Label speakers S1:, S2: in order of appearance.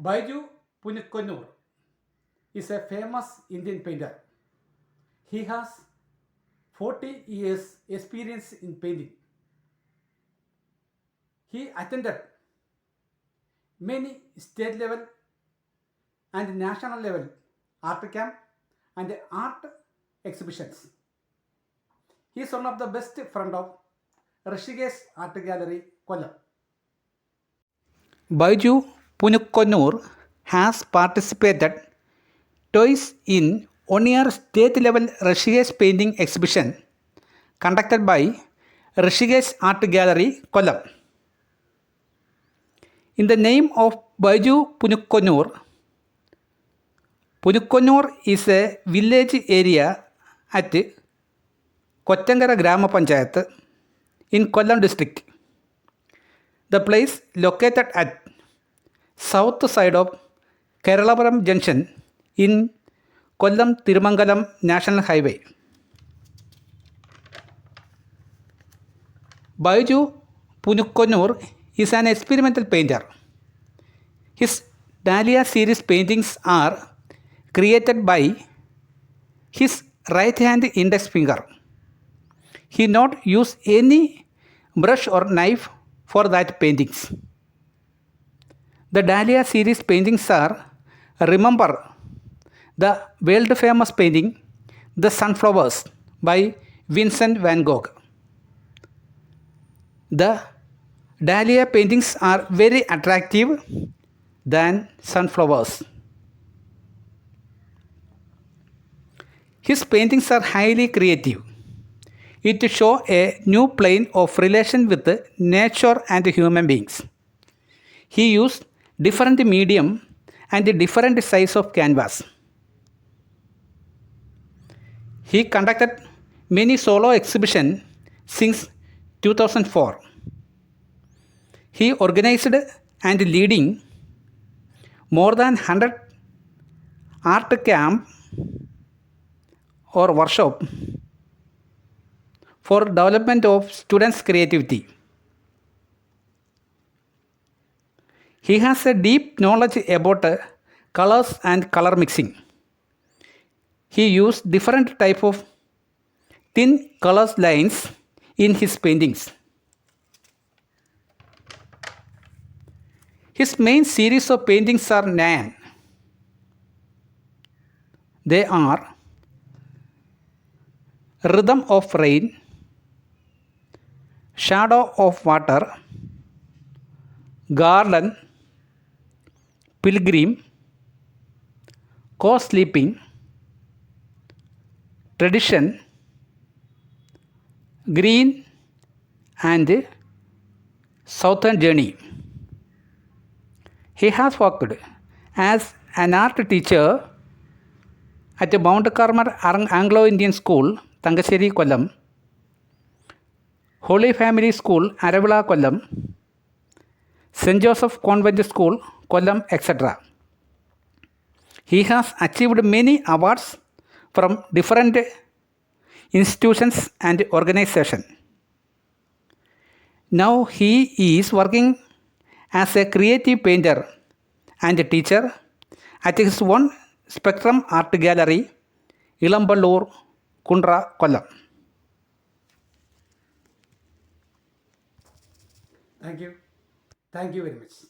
S1: Baiju Punikonnur is a famous Indian painter. He has 40 years experience in painting. He attended many state level and national level art camp and art exhibitions. He is one of the best friend of Rishikesh Art Gallery, Kollam. Baiju Punikonnur has participated twice in one-year state-level Rishikesh painting exhibition conducted by Rishikesh Art Gallery, Kollam. In the name of Baiju Punikonnur, Punikonnur is a village area at Kottangara Grama Panchayat in Kollam district. The place located at south side of Keralapuram Junction in Kollam Tirumangalam National Highway. Baiju Punikonnur is an experimental painter. His Dahlia series paintings are created by his right hand index finger. He not use any brush or knife for that paintings. The Dahlia series paintings are Remember, the world famous painting The Sunflowers by Vincent van Gogh. The Dahlia paintings are very attractive than sunflowers. His paintings are highly creative. It shows a new plane of relation with nature and human beings. He used different medium and different size of canvas. He conducted many solo exhibitions since 2004. He organized and leading more than 100 art camp or workshop for development of students' creativity. He has a deep knowledge about colors and color mixing. He used different type of thin color lines in his paintings. His main series of paintings are 9. They are Rhythm of Rain, Shadow of Water, Garden, Pilgrim, Co-Sleeping, Tradition, Green and Southern Journey. He has worked as an art teacher at Mount Carmel Anglo-Indian School, Tangasheri, Kollam, Holy Family School, Aravila, Kollam, St. Joseph Convent School, Kollam, etc. He has achieved many awards from different institutions and organizations. Now he is working as a creative painter and teacher at his own Spectrum Art Gallery, Ilamballur, Kundra, Kollam. Thank you. Thank you very much.